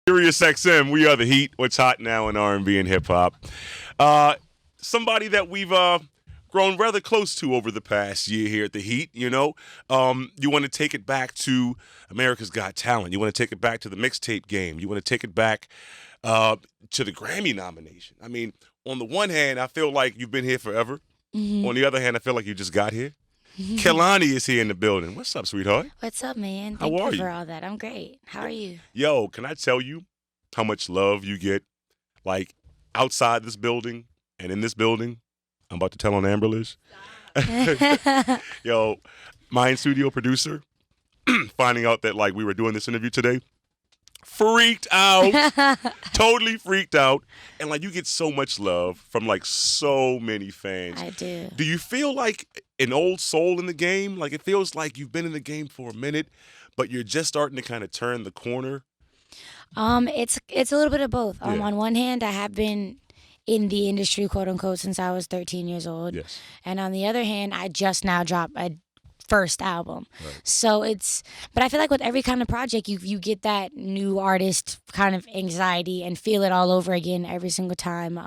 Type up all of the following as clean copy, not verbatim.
Sirius XM, we are the Heat. What's hot now in R&B and hip hop? Somebody that we've grown rather close to over the past year here at the Heat. You want to take it back to America's Got Talent. You want to take it back to the mixtape game. You want to take it back to the Grammy nomination. I mean, on the one hand, I feel like you've been here forever. On the other hand, I feel like you just got here. Kehlani is here in the building. What's up, sweetheart? What's up, man? How Thank are you you? for all that. I'm great. How are you? Yo, can I tell you how much love you get, like, outside this building and in this building? I'm about to tell on Amber Liz. Yo, my in-studio producer, finding out that, like, we were doing this interview today, freaked out. Totally freaked out. And, like, you get so much love from, like, so many fans. I do. Do you feel like an old soul in the game? Like, it feels like you've been in the game for a minute, but you're just starting to kind of turn the corner? It's a little bit of both. Yeah. On one hand, I have been in the industry, quote unquote, since I was 13 years old. Yes. And on the other hand, I just now dropped a first album. Right. So but I feel like with every kind of project, you get that new artist kind of anxiety and feel it all over again every single time.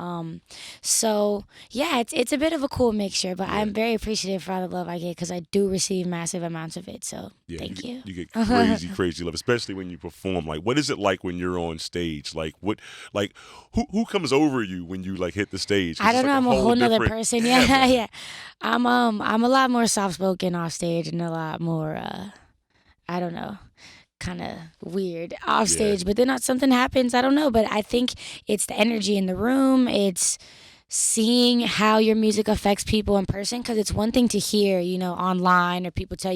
So yeah, it's a bit of a cool mixture, but I'm very appreciative for all the love I get because I do receive massive amounts of it. So Yeah, thank you. You get crazy, crazy love, especially when you perform. Like, what is it like when you're on stage? Like, who comes over you when you like hit the stage? 'Cause I it's don't know. like I'm a whole nother different- person. Yeah, Yeah, man. yeah. I'm a lot more soft spoken off stage and a lot more I don't know, kind of weird off Yeah. stage. But then something happens. I don't know. But I think it's the energy in the room. It's seeing how your music affects people in person. Because it's one thing to hear, online or people tell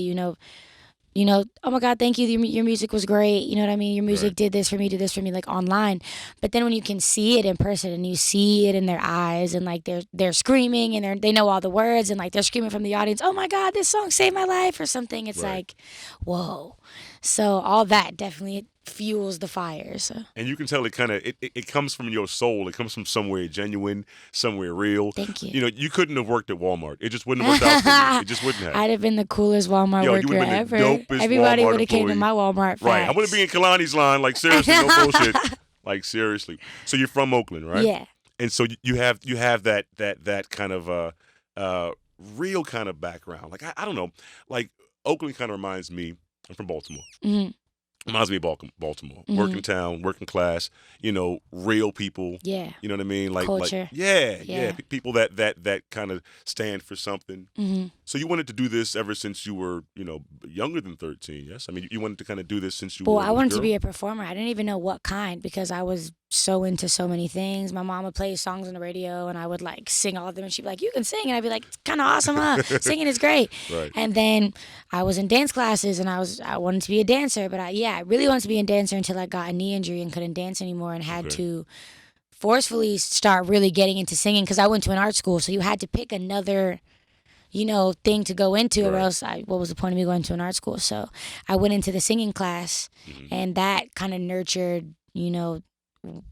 oh my God, thank you. Your music was great. You know what I mean? Your music Right. did this for me, like online. But then when you can see it in person and you see it in their eyes and like they're screaming and they know all the words and like they're screaming from the audience, oh my God, this song saved my life or something. It's Right. like, whoa. So all that definitely fuels the fire. So And you can tell it comes from your soul. It comes from somewhere genuine, somewhere real. thank you. You couldn't have worked at Walmart. It just wouldn't have worked out for you. It just wouldn't have. I'd have been the coolest Walmart Yo, you worker would've been ever. the dopest Everybody Walmart would have came to employee. my Walmart. Right. I want to be in Kehlani's line. Like, seriously, no bullshit. Like, seriously. So you're from Oakland, right? Yeah. And so you have that kind of real kind of background. Like, I don't know. Like, Oakland kind of reminds me. I'm from Baltimore. hmm Reminds me of Baltimore. Mhm. Working town, working class. Real people. Yeah. You know what I mean? Like Culture. Yeah. Yeah. People that kind of stand for something. hmm So you wanted to do this ever since you were, younger than 13. Yes. I mean, you wanted to kind of do this since you Well, were. I a wanted to girl? be a performer. I didn't even know what kind because I was so into so many things. My mom would play songs on the radio and I would like sing all of them and she'd be like, you can sing. And I'd be like, it's kind of awesome, huh? Singing is great. Right. And then I was in dance classes and I wanted to be a dancer. But I really wanted to be a dancer until I got a knee injury and couldn't dance anymore and had Okay. to forcefully start really getting into singing because I went to an art school. So you had to pick another thing to go into or Right. else what was the point of me going to an art school? So I went into the singing class Mhm. and that kind of nurtured,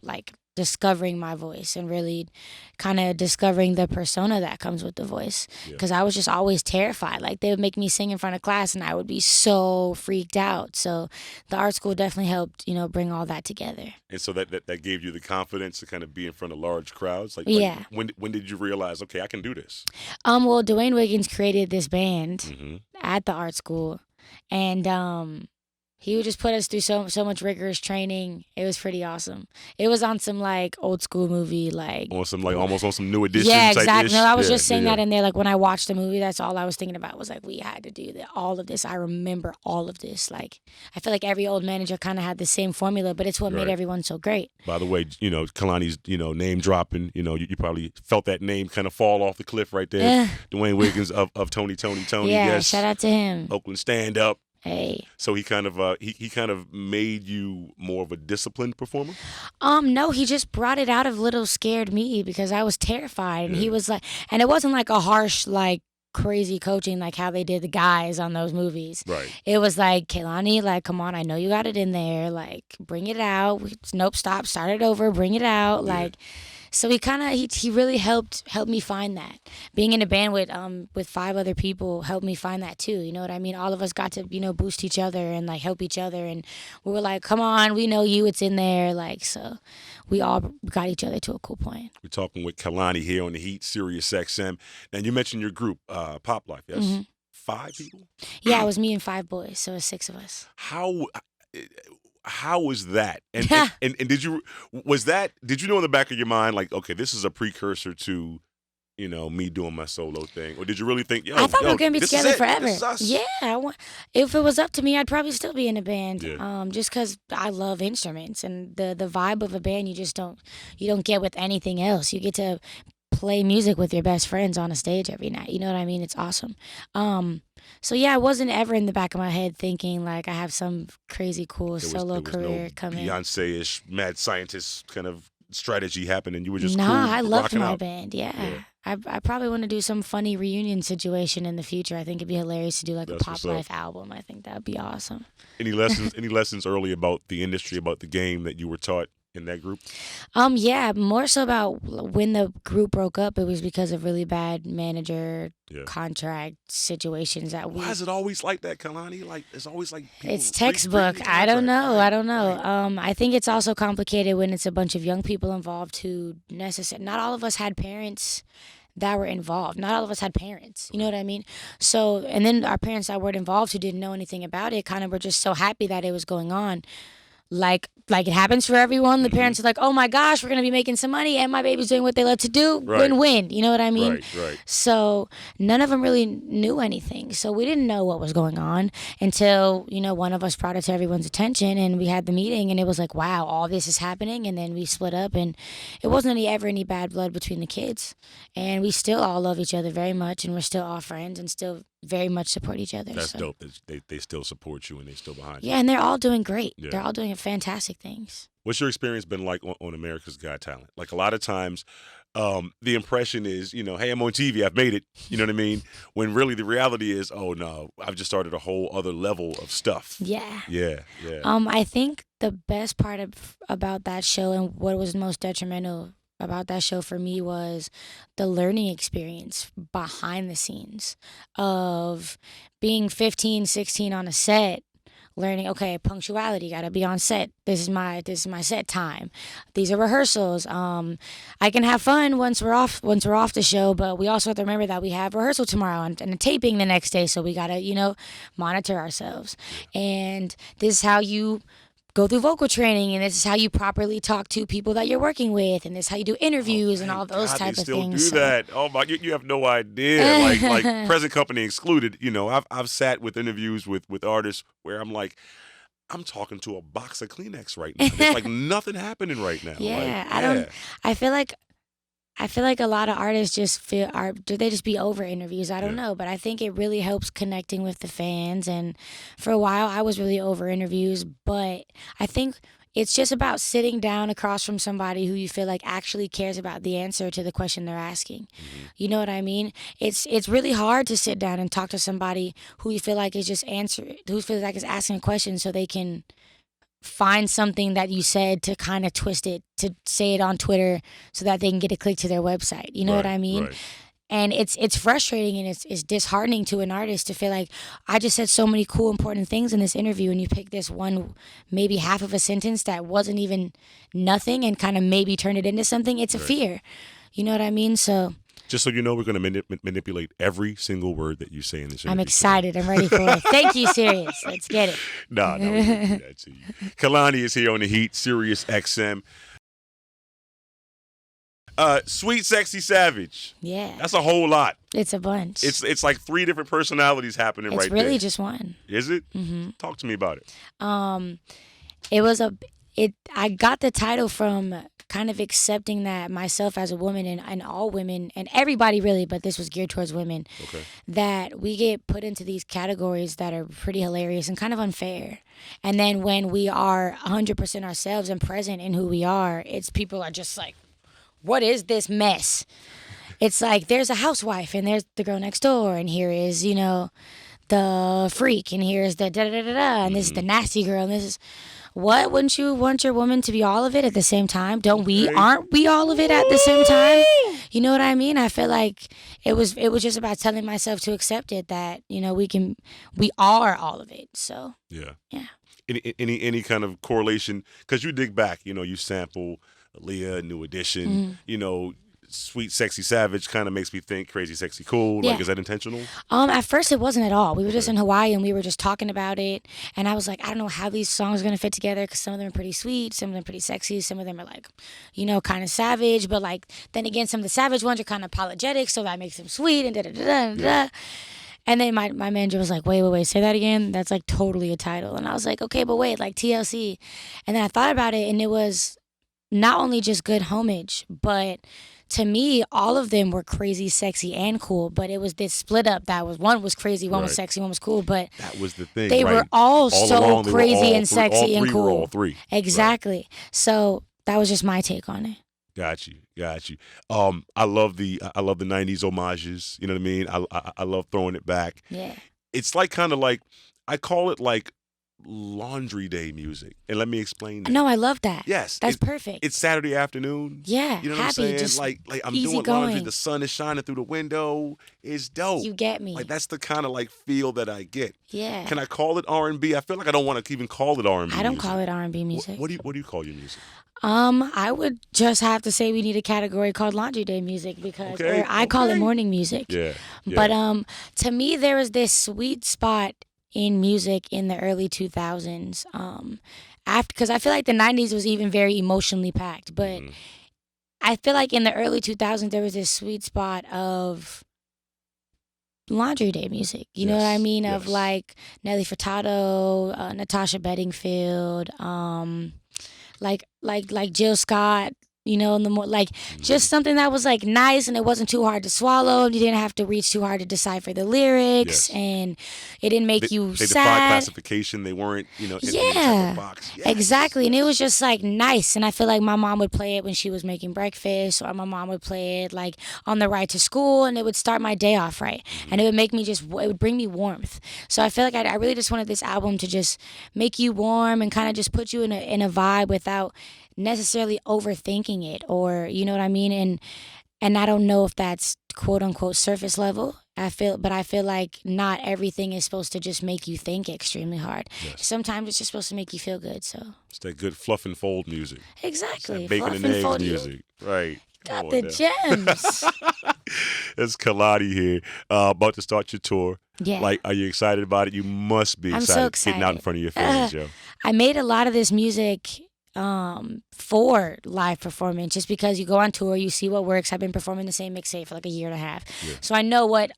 like discovering my voice and really kind of discovering the persona that comes with the voice. Yeah. Because I was just always terrified. Like they would make me sing in front of class and I would be so freaked out. So the art school definitely helped, bring all that together. And so that gave you the confidence to kind of be in front of large crowds. Like, Yeah. when did you realize, okay, I can do this? Well, Dwayne Wiggins created this band Mm-hmm. at the art school and he would just put us through so much rigorous training. It was pretty awesome. It was on some like old school movie like On some almost on some new edition. yeah, type exactly. ish. No, I was Yeah, just saying yeah, that in there. Like when I watched the movie, that's all I was thinking about was like we had to do all of this. I remember all of this. Like I feel like every old manager kind of had the same formula, but it's what Right. made everyone so great. By the way, Kehlani's, name dropping, you probably felt that name kind of fall off the cliff right there. Dwayne Wiggins of Tony. Yeah, Yes. shout out to him. Oakland stand up. Hey. So he kind of he kind of made you more of a disciplined performer. No, he just brought it out of little scared me because I was terrified, and he Yeah. was like, and it wasn't like a harsh like crazy coaching like how they did the guys on those movies. Right. It was like, Kehlani, like, come on, I know you got it in there. Like, bring it out. Nope, stop, start it over, bring it out. Yeah. Like, So he really helped me find that. Being in a band with 5 other people helped me find that too. You know what I mean? All of us got to boost each other and like help each other, and we were like, come on, we know you, it's in there. Like, so we all got each other to a cool point. We're talking with Kehlani here on the Heat, Sirius XM. And you mentioned your group, Pop Life, yes? Mhm. 5 people? Yeah, it was me and 5 boys, so it's 6 of us. How was that? And did you know in the back of your mind, like, okay, this is a precursor to, me doing my solo thing? Or did you really think, I thought we were gonna be this is together it. forever. This is us. Yeah, if it was up to me, I'd probably still be in a band. Yeah. Just because I love instruments and the vibe of a band, you don't get with anything else. You get to play music with your best friends on a stage every night. You know what I mean? It's awesome. So yeah, I wasn't ever in the back of my head thinking like I have some crazy cool solo career no coming. Beyonce-ish mad scientist kind of strategy happening. You were just Nah, cool, I loved rocking my out. band. Yeah. Yeah. I probably want to do some funny reunion situation in the future. I think it'd be hilarious to do like That's a Pop what's up. Life album. I think that'd be awesome. Any lessons early about the industry, about the game that you were taught in that group? Yeah, more so about when the group broke up. It was because of really bad manager Yeah. contract situations that we. Why is it always like that, Kehlani? Like, it's always like people It's textbook. breaking I don't contracts. know. Right, I don't know. right. I think it's also complicated when it's a bunch of young people involved who not all of us had parents that were involved. Not all of us had parents. You know what I mean? So, and then our parents that weren't involved who didn't know anything about it kind of were just so happy that it was going on. Like it happens for everyone. The parents are like, oh my gosh, we're going to be making some money and my baby's doing what they love to do. Right. Win-win. You know what I mean? Right. So none of them really knew anything. So we didn't know what was going on until, one of us brought it to everyone's attention and we had the meeting and it was like, wow, all this is happening. And then we split up and it wasn't ever any bad blood between the kids. And we still all love each other very much and we're still all friends and still very much support each other. That's dope. They still support you and they still behind you. Yeah, and they're all doing great. Yeah. They're all doing fantastic things. What's your experience been like on America's Got Talent? Like a lot of times, the impression is, hey, I'm on TV, I've made it. You know what I mean? When really the reality is, oh no, I've just started a whole other level of stuff. Yeah. Yeah. I think the best part about that show and what was most detrimental about that show for me was the learning experience behind the scenes of being 15, 16 on a set, learning, okay, punctuality, gotta be on set. This is my set time. These are rehearsals. I can have fun once we're off the show, but we also have to remember that we have rehearsal tomorrow and a taping the next day, so we gotta, monitor ourselves. And this is how you go through vocal training, and this is how you properly talk to people that you're working with, and this is how you do interviews and all those type of things. They still do that. Oh my, you have no idea. like present company excluded. I've sat with interviews with artists where I'm like, I'm talking to a box of Kleenex right now. There's like nothing happening right now. Yeah, I feel like a lot of artists just do they just be over interviews? I don't know, but I think it really helps connecting with the fans. And for a while, I was really over interviews, but I think it's just about sitting down across from somebody who you feel like actually cares about the answer to the question they're asking. Mm-hmm. You know what I mean? It's really hard to sit down and talk to somebody who you feel like is who feels like is asking a question so they can find something that you said to kind of twist it, to say it on Twitter so that they can get a click to their website. You know what I mean? Right. And it's frustrating and it's disheartening to an artist to feel like I just said so many cool, important things in this interview and you pick this one, maybe half of a sentence that wasn't even nothing and kind of maybe turned it into something. It's a fear. You know what I mean? So just so you know, we're going to manipulate every single word that you say in this interview. I'm excited. I'm ready for it. Thank you, Sirius. Let's get it. No, we don't do that to you. Kehlani is here on the Heat, Sirius XM. Sweet, Sexy, Savage. Yeah. That's a whole lot. It's a bunch. It's like 3 different personalities happening right there. It's really just one. Is it? Mm-hmm. Talk to me about it. I got the title from kind of accepting that myself as a woman and all women and everybody really, but this was geared towards women, that we get put into these categories that are pretty hilarious and kind of unfair. And then when we are 100% ourselves and present in who we are, it's people are just like, what is this mess? It's like there's a housewife and there's the girl next door and here is, the freak and here's the da-da-da-da-da and this is the nasty girl and this is What, wouldn't you want your woman to be all of it at the same time? Don't we? Okay. Aren't we all of it at the same time? You know what I mean? I feel like it was just about telling myself to accept it, that we are all of it. So Yeah. yeah. Any kind of correlation? Because you dig back, you sample Aaliyah, New Edition, Sweet Sexy Savage kind of makes me think Crazy Sexy Cool. Like, Yeah. is that intentional? At first it wasn't at all. We were just Okay. in Hawaii and we were just talking about it, and I was like, I don't know how these songs are gonna fit together, because some of them are pretty sweet, some of them are pretty sexy, some of them are like, kind of savage, but like then again, some of the savage ones are kind of apologetic, so that makes them sweet and da da da da da. Yeah. And then my manager was like, wait, say that again. That's like totally a title. And I was like, okay, but wait, like TLC. And then I thought about it, and it was not only just good homage, but to me, all of them were crazy, sexy, and cool. But it was this split up that was, one was crazy, one was Right. sexy, one was cool. But That was the thing. they right? were all so along, they were crazy all and three- sexy all and three were cool. all three. Exactly. So that was just my take on it. Got you. I love the '90s homages. You know what I mean? I love throwing it back. Yeah. It's like kind of like, I call it like laundry day music, and let me explain that. No, I love that. Yes, That's perfect. It's Saturday afternoon. Yeah, You know what I'm happy, saying? just like I'm easy doing laundry. going. The sun is shining through the window. It's dope. You get me. Like, that's the kind of like feel that I get. Yeah. Can I call it R&B? I feel like I don't want to even call it R&B. I don't call it R&B music. What do you call your music? I would just have to say we need a category called laundry day music, because Okay, or I call it okay. morning music. Yeah. But to me, there was this sweet spot in music in the early 2000s. After, because I feel like the 90s was even very emotionally packed, but Mhm. I feel like in the early 2000s there was this sweet spot of laundry day music. You know what I Yes, mean? Of yes. like Nelly Furtado, Natasha Bedingfield, like Jill Scott. In the more like just something that was like nice, and it wasn't too hard to swallow. You didn't have to reach too hard to decipher the lyrics, Yes. and it didn't make you They defied sad. classification. They weren't, in any type Yeah, of box. Yes. exactly. And it was just like nice. And I feel like my mom would play it when she was making breakfast, or my mom would play it like on the ride to school, and it would start my day off right. And it would make me it would bring me warmth. So I feel like I really just wanted this album to just make you warm and kind of just put you in a vibe without necessarily overthinking it, or you know what I mean. And I don't know if that's quote unquote surface level. I feel like not everything is supposed to just make you think extremely hard. Yes. Sometimes it's just supposed to make you feel good. So It's that good fluff and fold music. exactly, That bacon Fluff and and eggs fold, you music. Right. got Come the on now. gems. It's Kehlani here, about to start your tour. Yeah. Like, are you excited about it? You must be I'm excited. so Getting out in excited. front of your fans, yo. I made a lot of this music for live performance, just because you go on tour, you see what works. I've been performing the same mixtape for like a year and a half. Yeah. So I know what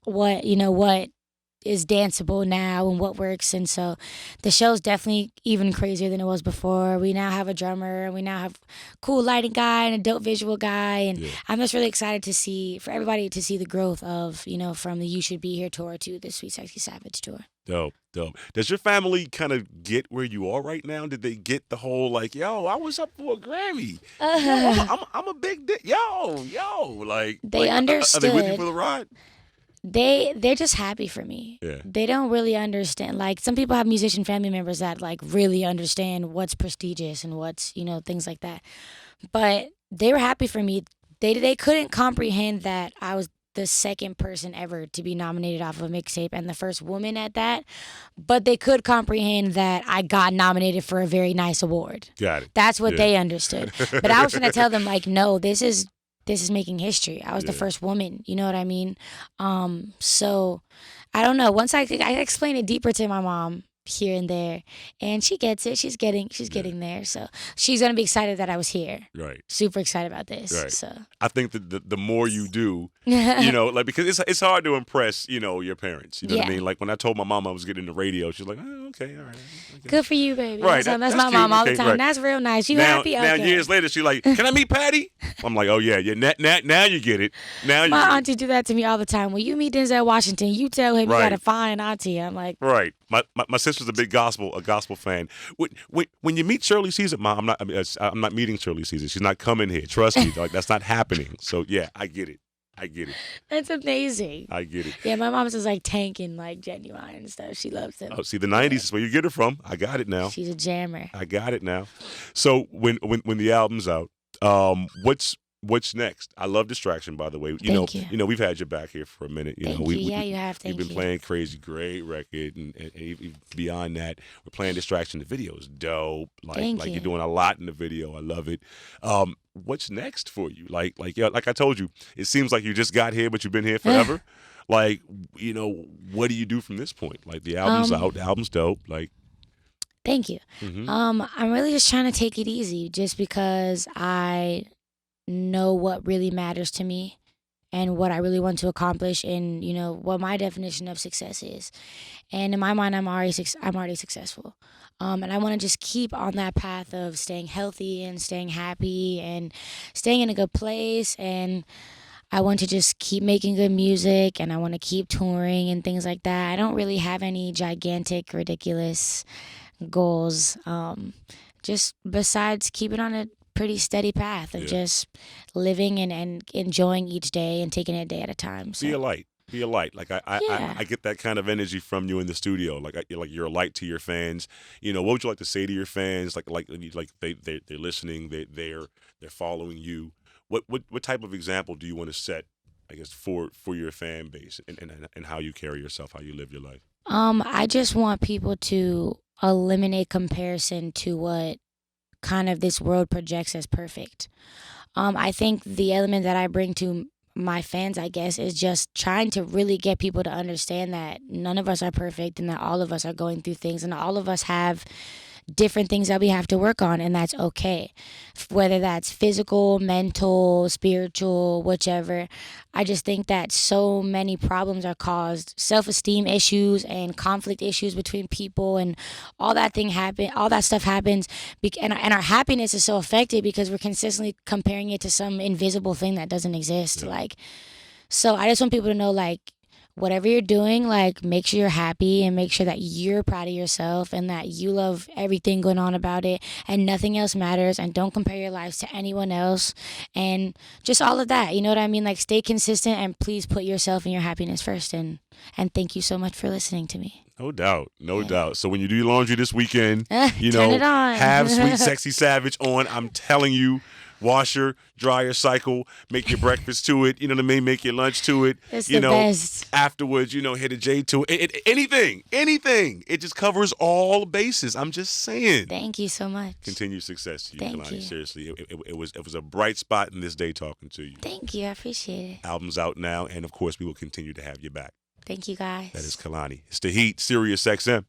is danceable now and what works. And so the show's definitely even crazier than it was before. We now have a drummer, and we now have a cool lighting guy and a dope visual guy. And Yeah. I'm just really excited for everybody to see the growth of, from the You Should Be Here tour to the Sweet Sexy Savage tour. Dope. Does your family kind of get where you are right now? Did they get the whole like, yo, I was up for a Grammy. Yo, I'm a big dick. Yo, like They Are they with you understood. for the ride? They're just happy for me. Yeah. They don't really understand. Like, some people have musician family members that like really understand what's prestigious and what's, things like that. But they were happy for me. They couldn't comprehend that I was the second person ever to be nominated off of a mixtape, and the first woman at that. But they could comprehend that I got nominated for a very nice award. Got it. That's what Yeah. they understood. But I was trying to tell them, like, no, this is making history. I was the Yeah. first woman. You know what I mean? So I don't know. Once I explain it deeper to my mom here and there, and she gets it. She's getting there. So she's gonna be excited that I was here. Right. Super excited about this. Right. So I think that the more you do, like, because it's hard to impress, your parents. You know what I Yeah. mean? Like, when I told my mom I was getting the radio, she's like, oh, okay, all right. Okay. good for you, baby. Right, That's that's my cute. mom all the Okay, time. right. That's real nice. You now, happy? now Okay. years later, she's like, can I meet Patty? I'm like, oh yeah. Now you get it. Now you My get auntie do that to me all the time. When you meet Denzel Washington, you tell him Right. you got a fine auntie. I'm like, it. Right. My sister's a big gospel fan. When you meet Shirley Caesar, Mom, I'm not meeting Shirley Caesar. She's not coming here. Trust me, dog. That's not happening. So yeah, I get it. I get it. That's amazing. I get it. Yeah, my mom's is like tanking like Genuine and stuff. She loves him. Oh, see, the '90s is where you get it from. I got it now. She's a jammer. I got it now. So when the album's out, what's next? I love Distraction, by the way. Thank you. We've had your back here for a minute. Thank you. Yeah, you have. Thank You've been you. playing Crazy, great record, and even beyond that, we're playing Distraction. The video is dope. Thank you. You're doing a lot in the video. I love it. What's next for you? Like I told you, it seems like you just got here, but you've been here forever. Like, what do you do from this point? Like, the album's out, the album's dope. Like, thank you. mhm. I'm really just trying to take it easy, just because I know what really matters to me and what I really want to accomplish, and what my definition of success is. And in my mind, I'm already successful. And I want to just keep on that path of staying healthy and staying happy and staying in a good place. And I want to just keep making good music, and I want to keep touring and things like that. I don't really have any gigantic, ridiculous goals. Just besides keeping on a pretty steady path of Yeah. just living and enjoying each day and taking it a day at a time. Be a So light. Be a light. Like Yeah. I get that kind of energy from you in the studio. You're a light to your fans. What would you like to say to your fans? Like they're listening. They're following you. What type of example do you want to set? I guess for your fan base and how you carry yourself, how you live your life. I just want people to eliminate comparison to what kind of this world projects as perfect. I think the element that I bring to my fans, I guess, is just trying to really get people to understand that none of us are perfect and that all of us are going through things and all of us have different things that we have to work on, and that's okay. Whether that's physical, mental, spiritual, whichever. I just think that so many problems are caused, self-esteem issues and conflict issues between people, and all that stuff happens, and our happiness is so affected because we're consistently comparing it to some invisible thing that doesn't exist. Yeah. So I just want people to know, whatever you're doing, make sure you're happy and make sure that you're proud of yourself and that you love everything going on about it and nothing else matters, and don't compare your lives to anyone else, and just all of that. You know what I mean? Stay consistent and please put yourself and your happiness first. And thank you so much for listening to me. No doubt, no doubt. So when you do your laundry this weekend, Turn it on. have Sweet Sexy Savage on. I'm telling you, washer, dryer cycle, make your breakfast to it. You know what I mean? Make your lunch to it. It's the best. Afterwards, hit a J to it. Anything. It just covers all bases. I'm just saying. Thank you so much. Continued success to you, Thank Kehlani. you. Seriously, it was a bright spot in this day talking to you. Thank you. I appreciate it. Album's out now, and of course, we will continue to have you back. Thank you, guys. That is Kehlani. It's the Heat, Sirius XM.